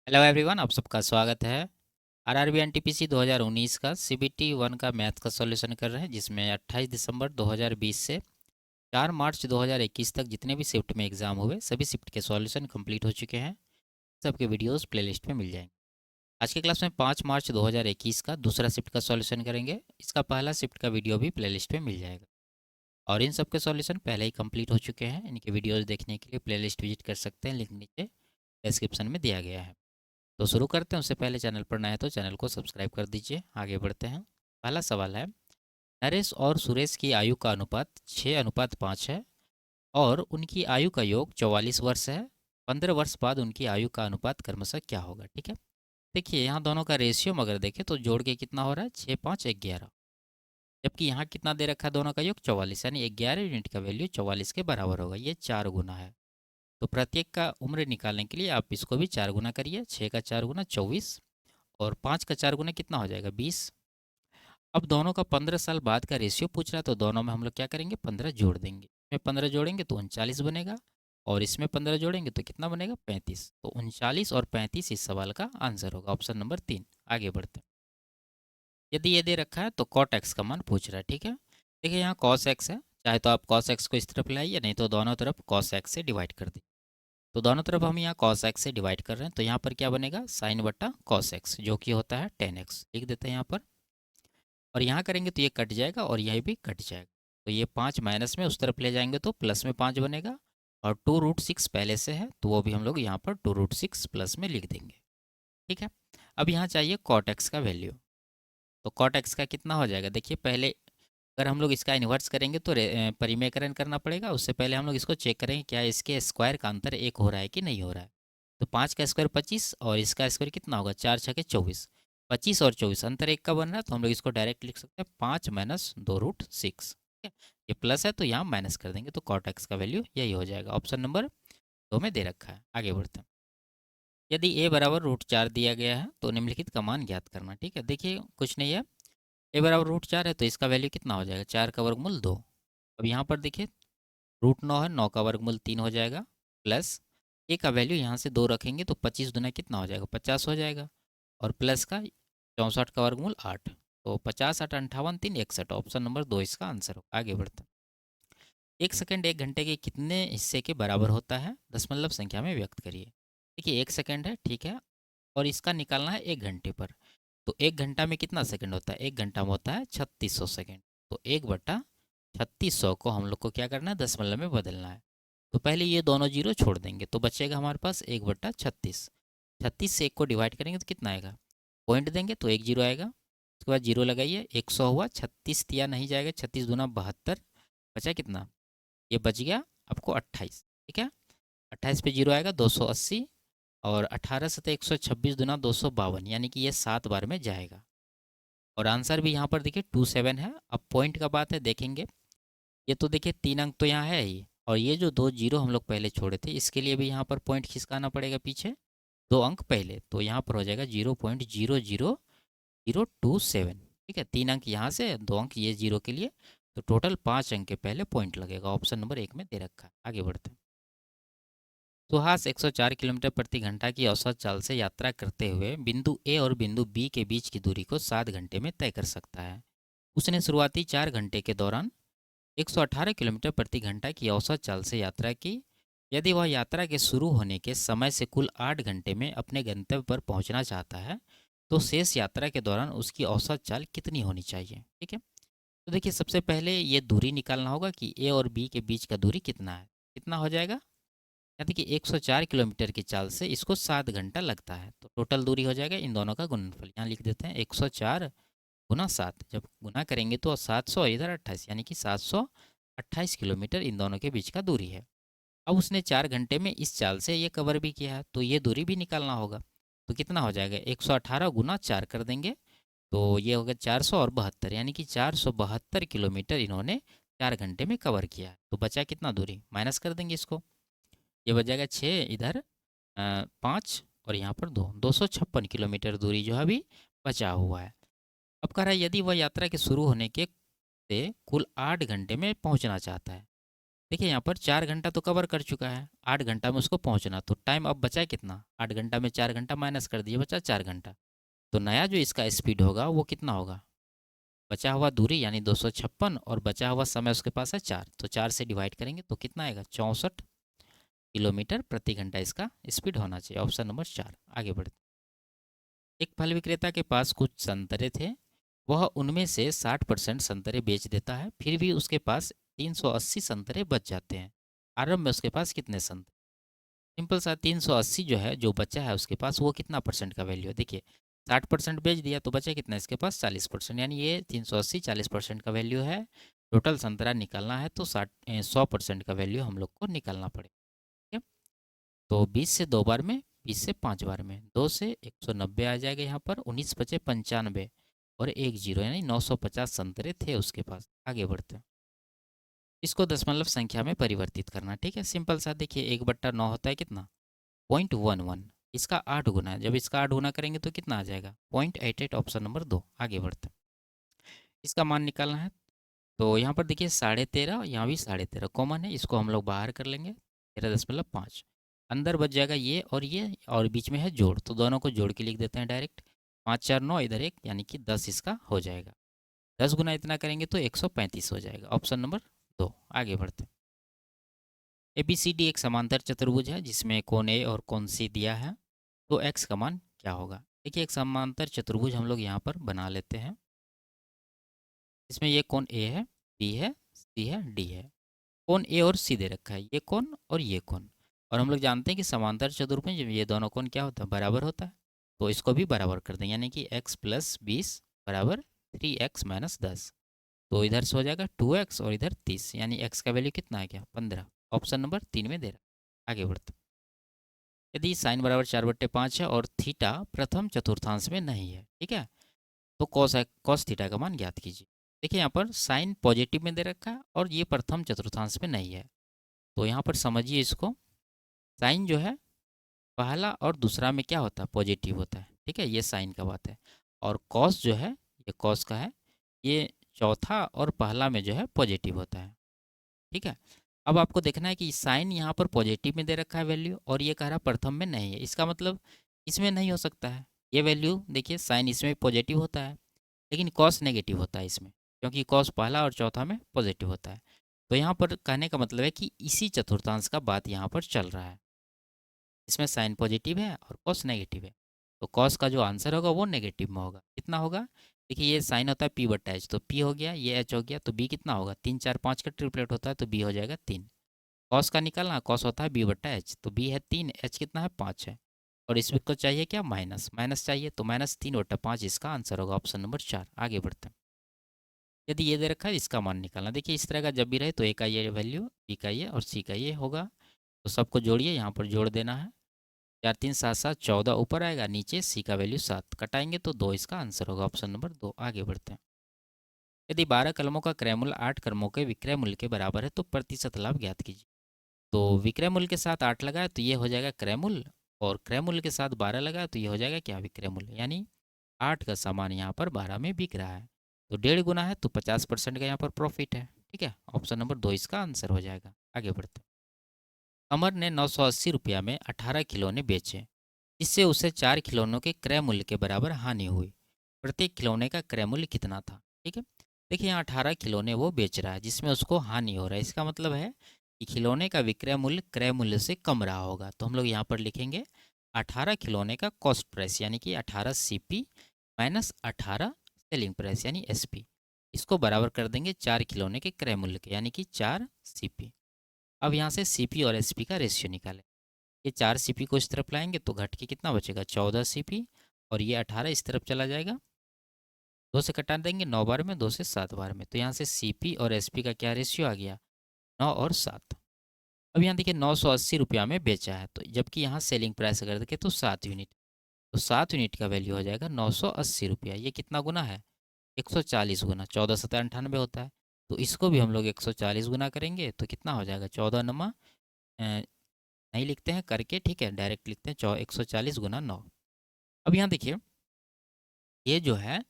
Hello everyone, आप सबका स्वागत है। आरआरबी एनटीपीसी 2019 का सीबीटी 1 का मैथ का सॉल्यूशन कर रहे हैं, जिसमें 28 दिसंबर 2020 से 4 मार्च 2021 तक जितने भी शिफ्ट में एग्जाम हुए सभी शिफ्ट के सॉल्यूशन कंप्लीट हो चुके हैं। सबके वीडियोस प्लेलिस्ट में मिल जाएंगे। आज की क्लास में 5 मार्च 2021 का दूसरा शिफ्ट का सॉल्यूशन करेंगे। इसका पहला शिफ्ट का वीडियो भी प्लेलिस्ट में मिल जाएगा और इन सब के सॉल्यूशन पहले ही कंप्लीट हो चुके हैं। इनके वीडियोज़ देखने के लिए प्लेलिस्ट विजिट कर सकते हैं, लिंक नीचे डिस्क्रिप्शन में दिया गया है। तो शुरू करते हैं। उससे पहले चैनल पर नए हैं तो चैनल को सब्सक्राइब कर दीजिए। आगे बढ़ते हैं। पहला सवाल है, नरेश और सुरेश की आयु का अनुपात 6:5 है और उनकी आयु का योग 44 वर्ष है। 15 वर्ष बाद उनकी आयु का अनुपात क्रमशः क्या होगा। ठीक है, देखिए यहाँ दोनों का रेशियो अगर देखें तो जोड़ के कितना हो रहा है, 6, 5, 11। जबकि यहाँ कितना दे रखा है, दोनों का योग 44, यानी 11 यूनिट का वैल्यू 44 के बराबर होगा। ये 4 गुना है। तो प्रत्येक का उम्र निकालने के लिए आप इसको भी 4 गुना करिए। 6 का 4 गुना 24 और 5 का 4 गुना कितना हो जाएगा, 20। अब दोनों का 15 साल बाद का रेशियो पूछ रहा है, तो दोनों में हम लोग क्या करेंगे, 15 जोड़ देंगे। इसमें 15 जोड़ेंगे तो 39 बनेगा और इसमें 15 जोड़ेंगे तो कितना बनेगा, 35। तो 39 और 35 इस सवाल का आंसर होगा, ऑप्शन नंबर 3। आगे बढ़ते हैं। यदि ये दे रखा है तो कॉट एक्स का मान पूछ रहा है। ठीक है, देखिए यहाँ कॉस एक्स है, चाहे तो आप कॉस एक्स को इस तरफ लाइए, नहीं तो दोनों तरफ कॉस एक्स से डिवाइड कर दीजिए। तो दोनों तरफ हम यहाँ कॉस एक्स से डिवाइड कर रहे हैं, तो यहाँ पर क्या बनेगा, साइन बट्टा कॉस एक्स, जो कि होता है 10x। लिख देते हैं यहाँ पर। और यहाँ करेंगे तो ये कट जाएगा और यह भी कट जाएगा। तो ये 5 माइनस में उस तरफ ले जाएंगे तो प्लस में 5 बनेगा। और 2√6 पहले से है तो वो भी हम लोग यहाँ पर 2√6 प्लस में लिख देंगे। ठीक है, अब यहाँ चाहिए कॉट एक्स का वैल्यू। तो कॉट एक्स का कितना हो जाएगा, देखिए पहले अगर हम लोग इसका इन्वर्स करेंगे तो परिमेयकरण करना पड़ेगा। उससे पहले हम लोग इसको चेक करेंगे क्या इसके स्क्वायर का अंतर 1 हो रहा है कि नहीं हो रहा है। तो 5 का स्क्वायर 25 और इसका स्क्वायर कितना होगा, 4×6 = 24। 25 और 24 अंतर 1 का बन रहा है, तो हम लोग इसको डायरेक्ट लिख सकते हैं 5 - 2√6। ठीक है, ये प्लस है तो यहाँ माइनस कर देंगे, तो कॉट एक्स का वैल्यू यही हो जाएगा। ऑप्शन नंबर 2 में दे रखा है। आगे बढ़ते हैं। यदि a बराबर √4 दिया गया है तो निम्नलिखित का मान ज्ञात करना। ठीक है, देखिए कुछ नहीं है, a बराबर √4 है तो इसका वैल्यू कितना हो जाएगा, 4 का वर्गमूल 2। अब यहाँ पर देखिए √9 है, 9 का वर्गमूल 3 हो जाएगा। प्लस a का वैल्यू यहाँ से 2 रखेंगे तो 25 दुना कितना हो जाएगा, 50 हो जाएगा। और प्लस का 64 का वर्गमूल 8। तो 50, 8, 58, 3, 61। ऑप्शन नंबर 2 इसका आंसर हो। आगे बढ़ते हैं। 1 सेकंड 1 घंटे के कितने हिस्से के बराबर होता है, दशमलव संख्या में व्यक्त करिए। देखिए 1 सेकंड है, ठीक है, और इसका निकालना है 1 घंटे पर। तो 1 घंटा में कितना सेकंड होता है, 1 घंटा में होता है 3600 सेकंड। तो 1/3600 को हम लोग को क्या करना है, दशमलव में बदलना है। तो पहले ये दोनों जीरो छोड़ देंगे तो बचेगा हमारे पास 1/36। 36 से 1 को डिवाइड करेंगे तो कितना आएगा, पॉइंट देंगे तो 1 जीरो आएगा। उसके बाद जीरो लगाइए, 100 हुआ, 36 दिया नहीं जाएगा, 36 दूना 72, बचा कितना, ये बच गया आपको 28। ठीक है, 28 पे जीरो आएगा 280, और 18 से 126 दुना 252, यानी कि ये 7 बार में जाएगा। और आंसर भी यहाँ पर देखिए 27 है। अब पॉइंट का बात है, देखेंगे ये तो देखिए 3 अंक तो यहाँ है ही, और ये जो 2 जीरो हम लोग पहले छोड़े थे इसके लिए भी यहाँ पर पॉइंट खिसकाना पड़ेगा पीछे, 2 अंक पहले। तो यहाँ पर हो जाएगा 0.00027। ठीक है, 3 अंक यहाँ से, 2 अंक ये जीरो के लिए, तो टोटल 5 अंक के पहले पॉइंट लगेगा। ऑप्शन नंबर 1 में दे रखा है। आगे बढ़ते हैं। सुहास 104 किलोमीटर प्रति घंटा की औसत चाल से यात्रा करते हुए बिंदु ए और बिंदु बी के बीच की दूरी को 7 घंटे में तय कर सकता है। उसने शुरुआती 4 घंटे के दौरान 118 किलोमीटर प्रति घंटा की औसत चाल से यात्रा की। यदि वह यात्रा के शुरू होने के समय से कुल 8 घंटे में अपने गंतव्य पर पहुंचना चाहता है, तो शेष यात्रा के दौरान उसकी औसत चाल कितनी होनी चाहिए। ठीक है, तो देखिए सबसे पहले ये दूरी निकालना होगा कि ए और बी के बीच का दूरी कितना है। कितना हो जाएगा, यानी कि 104 किलोमीटर की चाल से इसको 7 घंटा लगता है, तो टोटल दूरी हो जाएगा इन दोनों का गुणनफल। यहाँ लिख देते हैं 104 गुना 7, जब गुना करेंगे तो 700 इधर 28, यानी कि 728 किलोमीटर इन दोनों के बीच का दूरी है। अब उसने 4 घंटे में इस चाल से ये कवर भी किया है, तो ये दूरी भी निकालना होगा। तो कितना हो जाएगा, 118 गुना 4 कर देंगे तो ये होगा 472, यानी कि 472 किलोमीटर इन्होंने 4 घंटे में कवर किया है। तो बचा कितना दूरी, माइनस कर देंगे इसको, ये बच जाएगा 6, इधर 5 और यहाँ पर 256 किलोमीटर दूरी जो है अभी बचा हुआ है। अब कह रहा है यदि वह यात्रा के शुरू होने के से कुल 8 घंटे में पहुँचना चाहता है। देखिए यहाँ पर 4 घंटा तो कवर कर चुका है, 8 घंटा में उसको पहुँचना, तो टाइम अब बचा कितना? 8 घंटा में 4 घंटा माइनस कर दिए, बचा 4 घंटा। तो नया जो इसका स्पीड होगा वो कितना होगा? बचा हुआ दूरी यानी 256 और बचा हुआ समय उसके पास है 4, तो 4 से डिवाइड करेंगे तो कितना आएगा? 64 किलोमीटर प्रति घंटा इसका स्पीड होना चाहिए। Option number 4। आगे बढ़ते। एक फल विक्रेता के पास कुछ संतरे थे, वह उनमें से 60% संतरे बेच देता है, फिर भी उसके पास 380 संतरे बच जाते हैं। आरंभ में उसके पास कितने संतरे? सिंपल सा, 380 जो है जो बचा है उसके पास, वो कितना परसेंट का वैल्यू है? देखिए 60% बेच दिया तो बचा कितना इसके पास? 40%, यानी ये 380 40% का वैल्यू है। टोटल संतरा निकालना है तो 100% का वैल्यू हम लोग को निकालना पड़ेगा। ठीक है, तो 20 से 2 बार में, 20 से 5 बार में, 2 से 190 आ जाएगा यहाँ पर, 19 बचे 95 और एक जीरो, यानी 950 संतरे थे उसके पास। आगे बढ़ते हैं। इसको दशमलव संख्या में परिवर्तित करना। ठीक है, सिंपल सा, देखिए 1/9 होता है कितना? 0.11। इसका 8 गुना है, जब इसका 8 गुना करेंगे तो कितना आ जाएगा? 0.88। Option number 2। आगे बढ़ते हैं। इसका मान निकालना है, तो यहाँ पर देखिए 13.5, यहाँ भी 13.5 कॉमन है, इसको हम लोग बाहर कर लेंगे। 13.5 अंदर बच जाएगा ये, और बीच में है जोड़, तो दोनों को जोड़ के लिख देते हैं डायरेक्ट। 5 4 9, इधर एक, यानी कि 10 इसका हो जाएगा। 10 गुना इतना करेंगे तो 135 हो जाएगा। Option number 2। आगे बढ़ते हैं। ए बी सी डी एक समांतर चतुर्भुज है जिसमें कोण ए और कोण सी दिया है, तो एक्स का मान क्या होगा? देखिए एक समांतर चतुर्भुज हम लोग यहाँ पर बना लेते हैं। इसमें ये कोण ए है, बी है, सी है, डी है। कोण ए और सी दे रखा है, ये कोण और ये कोण। और हम लोग जानते हैं कि समांतर चतुर्भुज में ये दोनों कोण क्या होता है? बराबर होता है। तो इसको भी बराबर कर दें, यानी कि x + 20 बराबर 3x - 10। तो इधर से हो जाएगा 2x और इधर 30, यानी x का वैल्यू कितना है? क्या? 15। ऑप्शन नंबर 3 में दे रहा है। आगे बढ़ते। यदि साइन बराबर 4/5 है और थीटा प्रथम चतुर्थांश में नहीं है, ठीक है, तो कॉस थीटा का मान ज्ञात कीजिए। देखिए यहाँ पर साइन पॉजिटिव में दे रखा है और ये प्रथम चतुर्थांश में नहीं है, तो यहाँ पर समझिए इसको। साइन जो है पहला और दूसरा में क्या होता है? पॉजिटिव होता है। ठीक है, ये साइन का बात है। और कॉस जो है, ये कॉस का है, ये चौथा और पहला में जो है पॉजिटिव होता है। ठीक है, अब आपको देखना है कि साइन यहाँ पर पॉजिटिव में दे रखा है वैल्यू, और ये कह रहा प्रथम में नहीं है, इसका मतलब इसमें नहीं हो सकता है ये वैल्यू। देखिए साइन इसमें पॉजिटिव होता है, लेकिन कॉस नेगेटिव होता है इसमें, क्योंकि कॉस पहला और चौथा में पॉजिटिव होता है। तो यहाँ पर कहने का मतलब है कि इसी चतुर्थांश का बात यहाँ पर चल रहा है। इसमें साइन पॉजिटिव है और कॉस नेगेटिव है, तो कॉस का जो आंसर होगा वो नेगेटिव में होगा। कितना होगा? देखिए ये साइन होता है p/h, तो p हो गया, ये h हो गया, तो b कितना होगा? 3 4 5 का ट्रिपलेट होता है, तो b हो जाएगा 3। कॉस का निकालना, कॉस होता है b/h, तो b है 3, h कितना है? 5 है। और इसमें को चाहिए क्या? माइनस, माइनस चाहिए, तो -3/5 इसका आंसर होगा। Option number 4। आगे बढ़ते हैं। यदि ये दे रखा है, इसका मान निकालना। देखिए इस तरह का जब भी रहे तो ए का ये वैल्यू, बी का ये और सी का ये होगा, तो सबको जोड़िए, यहाँ पर जोड़ देना है। 4 3 7 7 14 ऊपर आएगा, नीचे सी का वैल्यू 7 कटाएंगे तो 2 इसका आंसर होगा। Option number 2। आगे बढ़ते हैं। यदि 12 कलमों का क्रय मूल्य 8 कलमों के विक्रय मूल्य के बराबर है तो प्रतिशत लाभ ज्ञात कीजिए। तो विक्रय मूल्य के साथ 8 लगाए तो ये हो जाएगा क्रय मूल्य, और क्रय मूल्य के साथ 12 लगाए तो ये हो जाएगा क्या? विक्रय मूल्य। यानी 8 का सामान यहाँ पर 12 में बिक रहा है, तो 1.5 गुना है, तो 50% का यहाँ पर प्रॉफिट है। ठीक है, ऑप्शन नंबर 2 इसका आंसर हो जाएगा। आगे बढ़ते हैं। अमर ने 980 रुपया में 18 खिलौने बेचे, जिससे उसे 4 खिलौनों के क्रय मूल्य के बराबर हानि हुई। प्रत्येक खिलौने का क्रय मूल्य कितना था? ठीक है, देखिए यहाँ 18 खिलौने वो बेच रहा है जिसमें उसको हानि हो रहा है, इसका मतलब है कि खिलौने का विक्रय मूल्य क्रय मूल्य से कम रहा होगा। तो हम लोग यहाँ पर लिखेंगे 18 खिलौने का कॉस्ट प्राइस, यानी कि 18 CP माइनस 18 सेलिंग प्राइस यानी SP। इसको बराबर कर देंगे 4 खिलौने के क्रय मूल्य के, यानी कि 4 CP। अब यहाँ से CP और SP का रेशियो निकालें। ये 4 CP को इस तरफ लाएंगे तो घट के कितना बचेगा? 14 CP, और ये 18 इस तरफ चला जाएगा, 2 से कटा देंगे 9 बार में, 2 से 7 बार में, तो यहाँ से CP और SP का क्या रेशियो आ गया? 9 और 7। अब यहाँ देखिए 980 रुपया में बेचा है, तो जबकि यहाँ सेलिंग प्राइस अगर देखें तो 7 यूनिट, तो 7 यूनिट का वैल्यू हो जाएगा 980 रुपया। ये कितना गुना है? 140 गुना। 14 7 98 होता है, तो इसको भी हम लोग 140 गुना करेंगे तो कितना हो जाएगा? 14 नमा नहीं लिखते हैं करके, ठीक है, डायरेक्ट लिखते हैं 140 गुना 9। अब यहाँ देखिए ये जो है,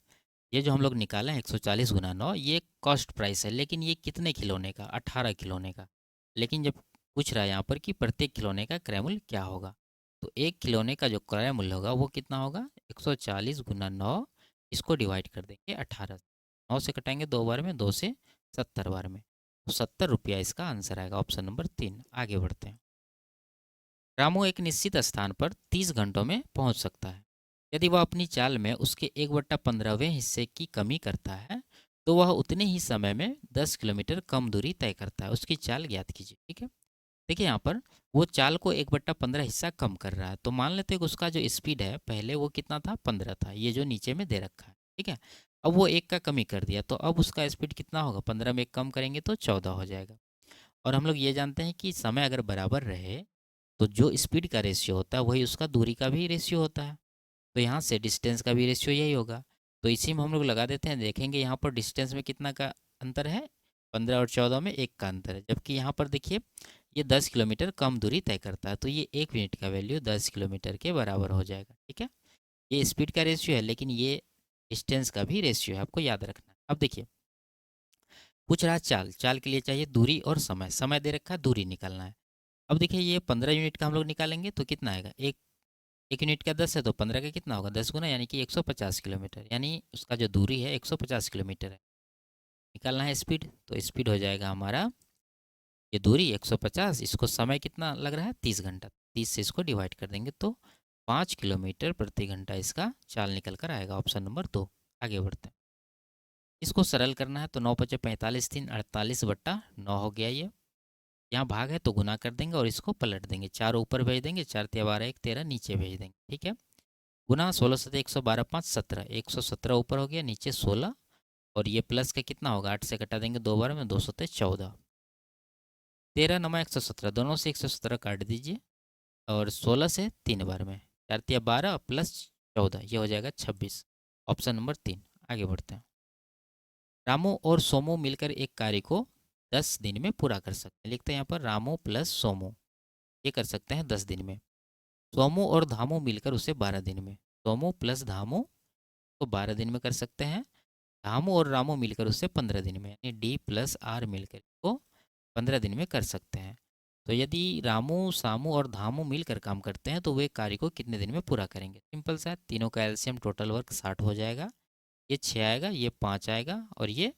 ये जो हम लोग निकाले हैं 140 गुना 9, ये कॉस्ट प्राइस है, लेकिन ये कितने खिलौने का? 18 खिलौने का। लेकिन जब पूछ रहा है यहाँ पर कि प्रत्येक खिलौने का क्रय मूल्य क्या होगा, तो एक खिलौने का जो क्रय मूल्य होगा वो कितना होगा, 140 गुना 9, इसको डिवाइड कर देंगे 18 से। 9 से कटाएंगे 2 बार में, 2 से 70 बार में, तो 70 रुपया इसका आंसर आएगा, ऑप्शन नंबर 3। आगे बढ़ते हैं। रामू एक निश्चित स्थान पर 30 घंटों में पहुंच सकता है। यदि वह अपनी चाल में उसके 1/15वें हिस्से की कमी करता है, तो वह उतने ही समय में 10 किलोमीटर कम दूरी तय करता है। उसकी चाल ज्ञात कीजिए। ठीक है, देखिए यहाँ पर वो चाल को 1/15 हिस्सा कम कर रहा है, तो मान लेते हैं कि उसका जो स्पीड है पहले वो कितना था, 15 था, ये जो नीचे में दे रखा है। ठीक है, अब वो एक का कमी कर दिया, तो अब उसका स्पीड कितना होगा, 15 में एक कम करेंगे तो 14 हो जाएगा। और हम लोग ये जानते हैं कि समय अगर बराबर रहे तो जो स्पीड का रेशियो होता है वही उसका दूरी का भी रेशियो होता है, तो यहाँ से डिस्टेंस का भी रेशियो यही होगा। तो इसी में हम लोग लगा देते हैं, देखेंगे यहाँ पर डिस्टेंस में कितना का अंतर है, 15 और 14 में एक का अंतर है, जबकि यहाँ पर देखिए ये 10 किलोमीटर कम दूरी तय करता है, तो ये 1 मिनट का वैल्यू 10 किलोमीटर के बराबर हो जाएगा। ठीक है, ये स्पीड का रेशियो है, लेकिन ये डिस्टेंस का भी रेशियो है, आपको याद रखना है। अब देखिए पूछ रहा है चाल, चाल के लिए चाहिए दूरी और समय, समय दे रखा है, दूरी निकालना है। अब देखिए ये 15 यूनिट का हम लोग निकालेंगे तो कितना आएगा, एक एक यूनिट का 10 है तो 15 का कितना होगा, 10 गुना, यानी कि 150 किलोमीटर, यानी उसका जो दूरी है 150 किलोमीटर है। निकालना है स्पीड, तो स्पीड हो जाएगा हमारा ये दूरी 150, इसको समय कितना लग रहा है, 30 घंटा, 30 से इसको डिवाइड कर देंगे तो 5 किलोमीटर प्रति घंटा इसका चाल निकल कर आएगा, ऑप्शन नंबर 2। आगे बढ़ते हैं। इसको सरल करना है तो 9 पचे 45, 3 48/9 हो गया ये। यहाँ भाग है तो गुना कर देंगे और इसको पलट देंगे, 4 ऊपर भेज देंगे, 4 तिया 12 1 13 नीचे भेज देंगे। ठीक है, गुना 16 सतह 112 5 17, 117 ऊपर हो गया, नीचे 16, और ये प्लस का कितना होगा, 8 से कटा देंगे 2 बार में, 2 सतह 14, 13 नमा 117, दोनों से 117 काट दीजिए, और 16 से 3 बार में, 4 तिया 12 प्लस 14, ये हो जाएगा 26, ऑप्शन नंबर 3। आगे बढ़ते हैं। रामू और सोमू मिलकर एक कार्य को 10 दिन में पूरा कर सकते हैं। लिखते हैं यहाँ पर रामू प्लस सोमू, ये कर सकते हैं 10 दिन में। सोमू और धामू मिलकर उसे 12 दिन में, सोमू प्लस धामू तो 12 दिन में कर सकते हैं। धामू और रामू मिलकर उससे 15 दिन में, यानी डी प्लस आर मिलकर इसको 15 दिन में कर सकते हैं। तो यदि रामू सामू और धामू मिलकर काम करते हैं तो वे कार्य को कितने दिन में पूरा करेंगे, सिंपल सा है, तीनों का एलसीएम टोटल वर्क 60 हो जाएगा, ये 6 आएगा, ये 5 आएगा, और ये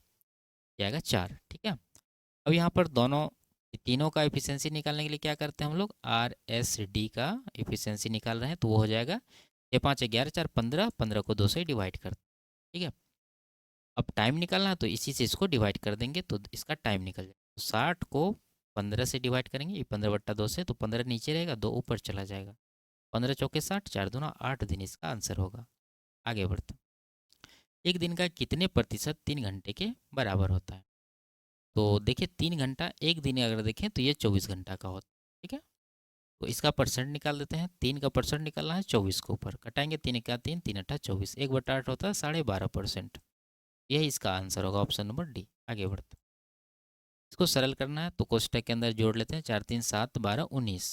आएगा 4। ठीक है, अब यहाँ पर दोनों तीनों का एफिशिएंसी निकालने के लिए क्या करते हैं हम लोग, आर एस डी का एफिशिएंसी निकाल रहे हैं, तो वो हो जाएगा 6 5 11 4 15, 15 को 2 से डिवाइड कर। ठीक है, अब टाइम निकालना है तो इसी से इसको डिवाइड कर देंगे तो इसका टाइम निकल जाएगा, तो 60 को 15 से डिवाइड करेंगे, ये 15/2 से, तो 15 नीचे रहेगा, 2 ऊपर चला जाएगा, 15 चौके 60, 4 दूना 8 दिन इसका आंसर होगा। आगे बढ़ते हैं। एक दिन का कितने प्रतिशत 3 घंटे के बराबर होता है, तो देखिए 3 घंटा एक दिन अगर देखें तो ये 24 घंटा का होता है। ठीक है, तो इसका परसेंट निकाल देते हैं, 3 का परसेंट निकालना है, 24 के ऊपर कटाएंगे, 3 का 3, 3 अट्ठा 24, 1/8 होता है 12.5%, यही इसका आंसर होगा, ऑप्शन नंबर डी। आगे बढ़ते हैं। इसको सरल करना है तो कोष्टक के अंदर जोड़ लेते हैं, 4 3 7 12 19,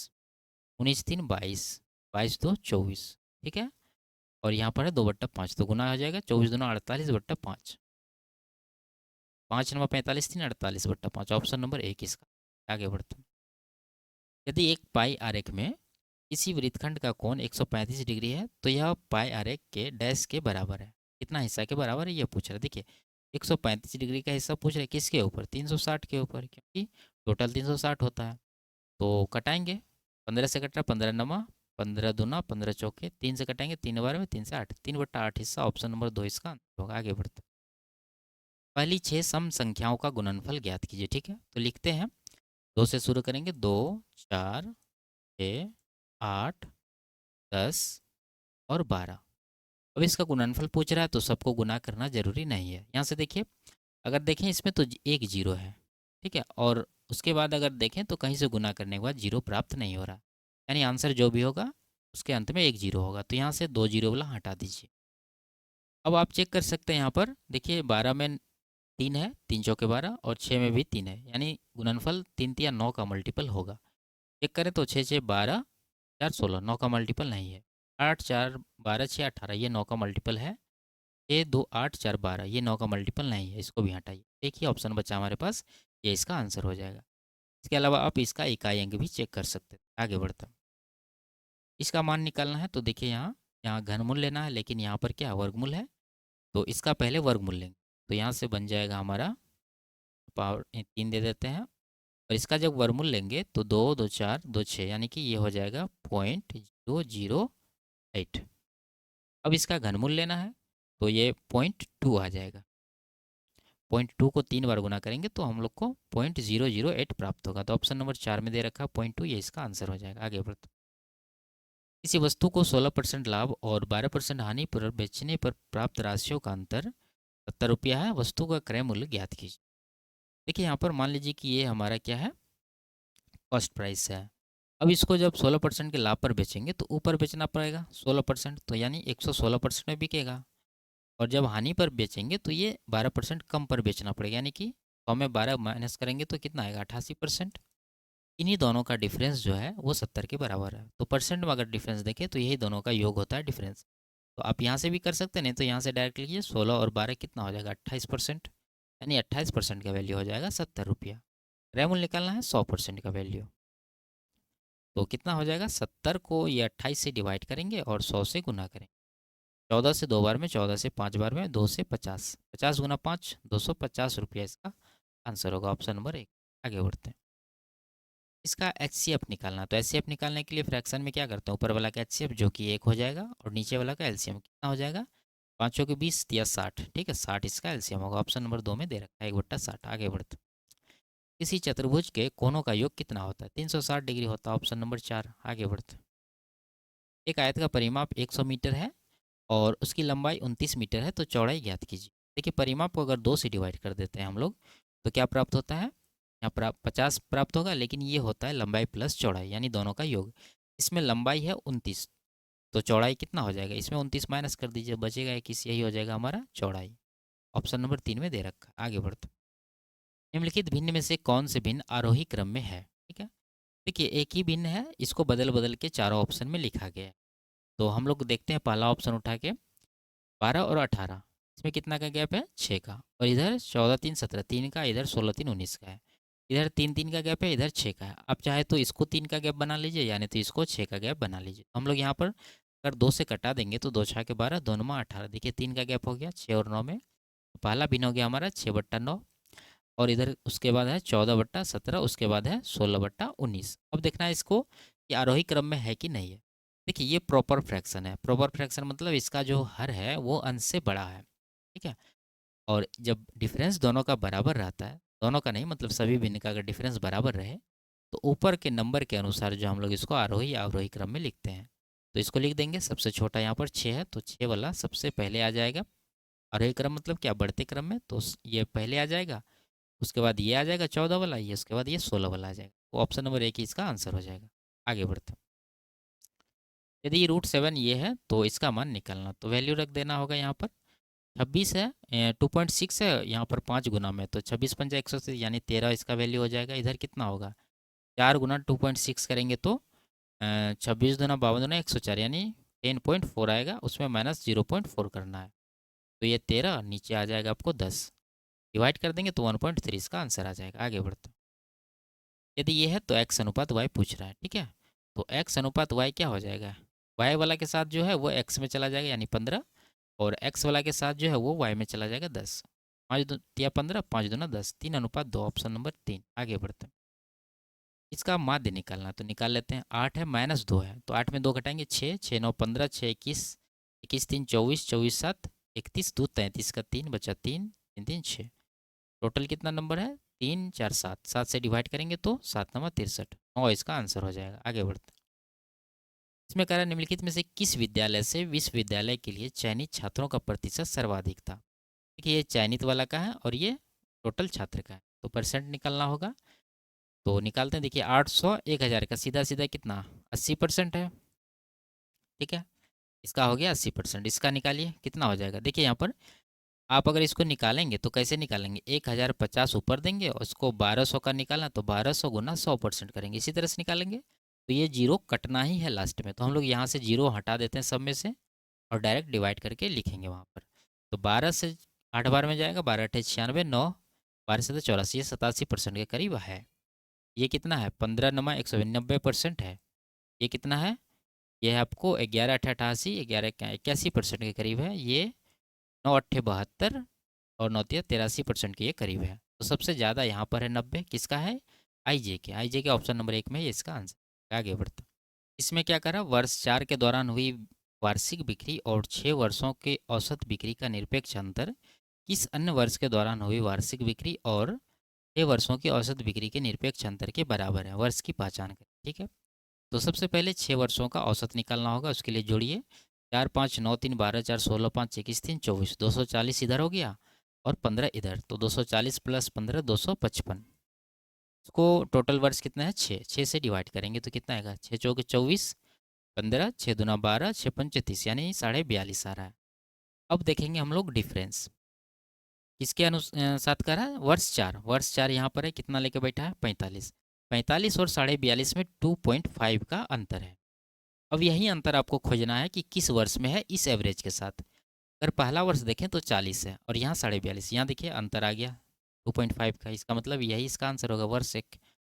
19 3 22, 22 2 24। ठीक है, और यहाँ पर है 2/5, तो गुना हो जाएगा, 24 दूना 48/5, 5 नंबर 45 3 48/5, ऑप्शन नंबर एक इसका। आगे बढ़ते हैं। यदि एक पाई आरेख में किसी वृत्तखंड का कोण 135 डिग्री है तो यह पाई आरेख के डैश के बराबर है, कितना हिस्सा के बराबर है ये पूछ रहा है। देखिए 135 डिग्री का हिस्सा पूछ रहे हैं किसके ऊपर, 360 के ऊपर, क्योंकि टोटल 360 होता है, तो कटाएंगे, 15 से कट रहा, 15 नमा 15 दूना 15 चौके, 3 से कटाएंगे, 3 बार में, 3 से 8, 3/8 हिस्सा, ऑप्शन नंबर 2 इसका आंसर होगा। आगे बढ़ते हैं। पहली 6 सम संख्याओं का गुणनफल ज्ञात कीजिए। ठीक है, तो लिखते हैं, 2 से शुरू करेंगे, 2 4 6 8 10 और 12। अब इसका गुणनफल पूछ रहा है तो सबको गुना करना जरूरी नहीं है। यहाँ से देखिए, अगर देखें इसमें तो एक जीरो है, ठीक है, और उसके बाद अगर देखें तो कहीं से गुना करने के बाद जीरो प्राप्त नहीं हो रहा, यानी आंसर जो भी होगा उसके अंत में एक जीरो होगा, तो यहाँ से 2 जीरो वाला हटा दीजिए। अब आप चेक कर सकते हैं, यहाँ पर देखिए 12 में 3 है, 3 चौके 12, और 6 में भी 3 है, यानी गुणनफल 3 या 9 का मल्टीपल होगा। चेक करें तो 6 6 12 4 16, 9 का मल्टीपल नहीं है। 8 4 12 6 18, ये 9 का मल्टीपल है। 6 2 8 4 12, ये 9 का मल्टीपल नहीं है, इसको भी हटाइए। एक ही ऑप्शन बचा हमारे पास, ये इसका आंसर हो जाएगा। इसके अलावा आप इसका इकाई अंक भी चेक कर सकते हैं। आगे बढ़ते हैं, इसका मान निकालना है तो देखिए यहाँ यहाँ घनमूल लेना है, लेकिन यहाँ पर क्या वर्गमूल है, तो इसका पहले वर्गमूल लेंगे। तो यहाँ से बन जाएगा हमारा पावर 3 दे देते हैं, और इसका जब वर्गमूल लेंगे तो 2 2 4 2 6, यानी कि ये हो जाएगा 0.008। अब इसका घनमूल लेना है तो ये 0.2 आ जाएगा। 0.2 को 3 बार गुना करेंगे तो हम लोग को 0.008 प्राप्त होगा। तो ऑप्शन नंबर 4 में दे रखा 0.2, ये इसका आंसर हो जाएगा। आगे बढ़ते, किसी वस्तु को 16% लाभ और 12% हानि पर बेचने पर प्राप्त राशियों का अंतर 70 रुपया है, वस्तु का क्रय मूल्य ज्ञात कीजिए। देखिए यहाँ पर मान लीजिए कि ये हमारा क्या है, कॉस्ट प्राइस है। अब इसको जब 16% के लाभ पर बेचेंगे तो ऊपर बेचना पड़ेगा 16%, तो यानी 116% में बिकेगा। और जब हानि पर बेचेंगे तो ये 12% कम पर बेचना पड़ेगा, यानी कि 100 में 12 माइनस करेंगे तो कितना आएगा, 88%। इन्हीं दोनों का डिफरेंस जो है वो 70 के बराबर है। तो परसेंट में अगर डिफरेंस देखें तो यही दोनों का योग होता है डिफरेंस। तो आप यहाँ से भी कर सकते हैं, नहीं तो यहाँ से डायरेक्ट लिखिए 16 और 12 कितना हो जाएगा, 28%। यानी 28% का वैल्यू हो जाएगा 70 रुपया। रेमूल निकालना है 100% का वैल्यू, तो कितना हो जाएगा, 70 को ये 28 से डिवाइड करेंगे और 100 से गुना करेंगे। 14 से 2 बार में, 14 से 5 बार में, 2 से 50, 50 गुना 5 250 रुपया इसका आंसर होगा, ऑप्शन नंबर 1। आगे बढ़ते हैं, इसका एचसीएफ निकालना। तो एचसीएफ निकालने के लिए फ्रैक्शन में क्या करते हैं, ऊपर वाला का एचसीएफ जो कि 1 हो जाएगा, और नीचे वाला का एलसीएम कितना हो जाएगा, 5 के 20 या 60, ठीक है, 60 इसका एलसीएम होगा। ऑप्शन नंबर 2 में दे रखा है 1/60। आगे बढ़ते हैं, किसी चतुर्भुज के कोणों का योग कितना होता है, 360 डिग्री होता है, ऑप्शन नंबर 4। आगे बढ़ते हैं, एक आयत का परिमाप 100 मीटर है और उसकी लंबाई 29 मीटर है, तो चौड़ाई ज्ञात कीजिए। देखिए परिमाप को अगर 2 से डिवाइड कर देते हैं हम लोग तो क्या प्राप्त होता है, यहाँ पर 50 प्राप्त होगा, लेकिन ये होता है लंबाई प्लस चौड़ाई, यानी दोनों का योग। इसमें लंबाई है 29, तो चौड़ाई कितना हो जाएगा, इसमें 29 माइनस कर दीजिए, बचेगा 21, यही हो जाएगा हमारा चौड़ाई। ऑप्शन नंबर 3 में दे रखा। आगे बढ़ते, निम्नलिखित भिन्न में से कौन से भिन्न आरोही क्रम में है, ठीक है। देखिए एक ही भिन्न है, इसको बदल बदल के चारों ऑप्शन में लिखा गया है। तो हम लोग देखते हैं पहला ऑप्शन उठा के, 12 और 18, इसमें कितना का गैप है, 6 का। और इधर 14 3 17 3 का, इधर 16 3 19 का है। इधर 3 3 का गैप है, इधर 6 का है। आप चाहे तो इसको 3 का गैप बना लीजिए, यानी तो इसको 6 का गैप बना लीजिए। हम लोग यहाँ पर अगर 2 से कटा देंगे तो 2 6 के 12, 2 9 18, देखिए 3 का गैप हो गया 6 और 9 में। तो पहला भिन्न हो गया हमारा 6/9, और इधर उसके बाद है 14/17, उसके बाद है 16/19। अब देखना है इसको कि आरोही क्रम में है कि नहीं है। देखिए ये प्रॉपर फ्रैक्शन है, प्रॉपर फ्रैक्शन मतलब इसका जो हर है वो अंश से बड़ा है, ठीक है। और जब डिफरेंस दोनों का बराबर रहता है, दोनों का नहीं मतलब सभी भिन्न का अगर डिफरेंस बराबर रहे, तो ऊपर के नंबर के अनुसार जो हम लोग इसको आरोही या अवरोही क्रम में लिखते हैं। तो इसको लिख देंगे, सबसे छोटा यहाँ पर 6 है तो 6 वाला सबसे पहले आ जाएगा। आरोही क्रम मतलब क्या, बढ़ते क्रम में, तो ये पहले आ जाएगा, उसके बाद ये आ जाएगा 14 वाला, ये उसके बाद ये 16 वाला आ जाएगा। तो ऑप्शन नंबर 1 ही इसका आंसर हो जाएगा। आगे बढ़ते हैं, यदि √7 ये है तो इसका मान निकालना। तो वैल्यू रख देना होगा यहाँ पर, 26 है, 2.6 है यहाँ पर 5 गुना में, तो 26 पंजा 180, यानी 13 इसका वैल्यू हो जाएगा। इधर कितना होगा, 4 गुना 2.6 करेंगे तो 26 दूना 52 दूना 104, यानी 10.4 आएगा, उसमें माइनस 0.4 करना है। तो ये 13 नीचे आ जाएगा आपको 10, डिवाइड कर देंगे तो 1.3 इसका आंसर आ जाएगा। आगे बढ़ते हैं, यदि ये है तो x अनुपात y पूछ रहा है, ठीक है। तो x अनुपात y क्या हो जाएगा, y वाला के साथ जो है वो x में चला जाएगा यानी 15, और x वाला के साथ जो है वो y में चला जाएगा 10। 5 या 15, 5 दूना 10, 3:2, ऑप्शन नंबर 3। आगे बढ़ते हैं, इसका माध्य निकालना। तो निकाल लेते हैं, 8 है -2 है, तो 8 में 2 घटाएंगे 6, 6 9 15, 6 21, 21 3 24, 24 7 31, 2 33 का 3 बचा 3, 3 3 6, टोटल कितना नंबर है, 3 4 7, 7 से डिवाइड करेंगे तो 7 9 63, 9 इसका आंसर हो जाएगा। आगे बढ़ते हैं, इसमें कह रहा है निम्नलिखित में से किस विद्यालय से विश्वविद्यालय के लिए चयनित छात्रों का प्रतिशत सर्वाधिक था। देखिए ये चयनित वाला का है और ये टोटल छात्र का है, तो परसेंट निकालना होगा। तो निकालते हैं, देखिए 800 1000 का सीधा सीधा कितना, 80% है, ठीक है। इसका हो गया 80%, इसका निकालिए कितना हो जाएगा। देखिए यहाँ पर आप अगर इसको निकालेंगे तो कैसे निकालेंगे, 1050 ऊपर देंगे और उसको 1200 का निकालना, तो 1200 गुना 100% करेंगे, इसी तरह से निकालेंगे। तो ये जीरो कटना ही है लास्ट में, तो हम लोग यहाँ से जीरो हटा देते हैं सब में से और डायरेक्ट डिवाइड करके लिखेंगे वहाँ पर। तो 12 से 8 बार में जाएगा, 12 8 96, 9 12 से 84, ये 87% के करीब है। ये कितना है 15 नमा 190% है। ये कितना है, ये है आपको 11 8 88 11 81% के करीब है। ये 9 8 72 और 9 3 83% के ये करीब है। तो सबसे ज़्यादा यहाँ पर है 90, किसका है, आई जे के ऑप्शन नंबर 1 में ये इसका आंसर। आगे बढ़ते हैं। इसमें क्या करा, वर्ष 4 के दौरान हुई वार्षिक बिक्री और 6 वर्षों के औसत बिक्री का निरपेक्ष अंतर किस अन्य वर्ष के दौरान हुई वार्षिक बिक्री और 6 वर्षों की औसत बिक्री के निरपेक्ष अंतर के बराबर है, वर्ष की पहचान करें। ठीक है, तो सबसे पहले 6 वर्षों का औसत निकालना होगा। उसके लिए जोड़िए 4 5 9 3 12 4 16 5 21 3 24, 240 इधर हो गया और 15 इधर, तो 240 प्लस 15 255। इसको टोटल वर्ष कितना है, 6 से डिवाइड करेंगे तो कितना आएगा, 6 चौके 24, 15 6 दूना 12 6 पंचे 30, यानी 42.5 आ रहा है। अब देखेंगे हम लोग डिफरेंस किसके साथ कर रहा है, वर्ष 4 यहाँ पर है, कितना लेके बैठा है 45। 45 और 42.5 में 2.5 का अंतर है। अब यही अंतर आपको खोजना है कि किस वर्ष में है इस एवरेज के साथ। अगर पहला वर्ष देखें तो 40 है और यहाँ 42.5, यहाँ देखिए अंतर आ गया 2.5 का। इसका मतलब यही इसका आंसर होगा, वर्ष 1,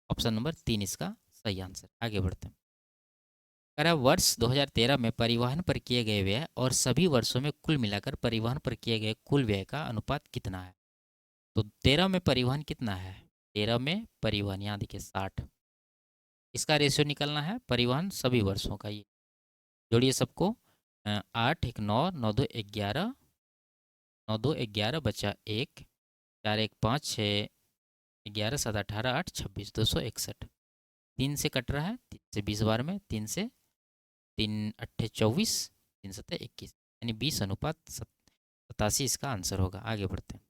ऑप्शन नंबर 3 इसका सही आंसर। आगे बढ़ते हैं। कह रहा है वर्ष 2013 में परिवहन पर किए गए व्यय और सभी वर्षों में कुल मिलाकर परिवहन पर किए गए कुल व्यय का अनुपात कितना है। तो 13 में परिवहन कितना है, 13 में परिवहन यहाँ देखिए 60, इसका रेशियो निकलना है परिवहन सभी वर्षों का। ये जोड़िए सबको, 8 1 9 9 2 11, 9 2 11 बचा 1, 4 1 5 6 11 7 18 8 26, 261। 3 से कट रहा है, 3 से 20 बार में, 3 से 3 8 24, 3 7 21, यानी 20:87 इसका आंसर होगा। आगे बढ़ते हैं।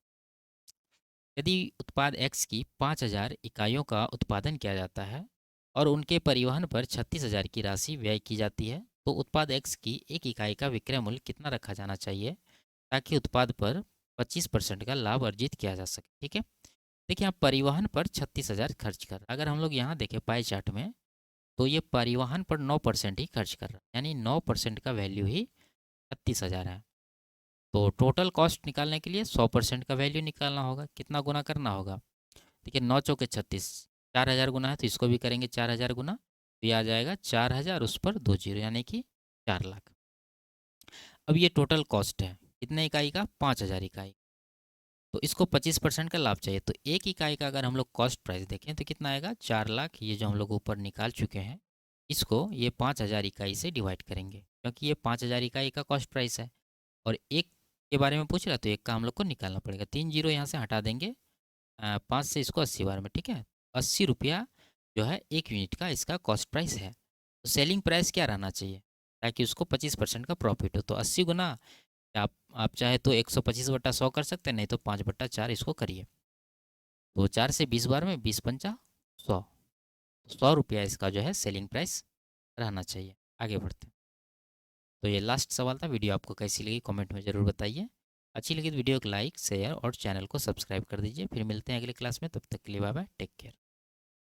यदि उत्पाद X की 5000 इकाइयों का उत्पादन किया जाता है और उनके परिवहन पर 36,000 की राशि व्यय की जाती है, तो उत्पाद X की एक इकाई का विक्रय मूल्य कितना रखा जाना चाहिए ताकि उत्पाद पर 25% का लाभ अर्जित किया जा सके। ठीक है, देखिए आप परिवहन पर 36,000 खर्च कर, अगर हम लोग यहाँ देखें पाई चार्ट में, तो ये परिवहन पर 9% ही खर्च कर रहा है, यानी 9% का वैल्यू ही 36,000 है। तो टोटल कॉस्ट निकालने के लिए 100% का वैल्यू निकालना होगा। कितना गुना करना होगा, देखिए 9 चौके 36, 4,000 गुना है तो इसको भी करेंगे 4,000 गुना, तो ये आ जाएगा 4,000 उस पर 2 जीरो, यानी कि 4 लाख। अब ये टोटल कॉस्ट है कितने इकाई का, 5,000 इकाई। तो इसको 25% का लाभ चाहिए, तो एक इकाई का अगर हम लोग कॉस्ट प्राइस देखें तो कितना आएगा, 4 लाख। ये जो हम लोग ऊपर निकाल चुके हैं, इसको ये 5,000 इकाई से डिवाइड करेंगे, क्योंकि ये 5,000 इकाई का कॉस्ट प्राइस है और एक के बारे में पूछ रहा है तो एक का हम लोग को निकालना पड़ेगा। 3 जीरो यहाँ से हटा देंगे, 5 से इसको 80 बार में, ठीक है, 80 रुपया जो है 1 यूनिट का इसका कॉस्ट प्राइस है। तो सेलिंग प्राइस क्या रहना चाहिए ताकि उसको 25% का प्रॉफिट हो, तो 80 गुना, आप चाहे तो 125/100 कर सकते हैं, नहीं तो 5/4 इसको करिए। तो 4 से 20 बार में 20 पंचा 100, 100 रुपया इसका जो है सेलिंग प्राइस रहना चाहिए। आगे बढ़ते हैं। तो ये लास्ट सवाल था। वीडियो आपको कैसी लगी कमेंट में ज़रूर बताइए। अच्छी लगी तो वीडियो को लाइक शेयर और चैनल को सब्सक्राइब कर दीजिए। फिर मिलते हैं अगले क्लास में, तब तक के लिए बाय बाय, टेक केयर।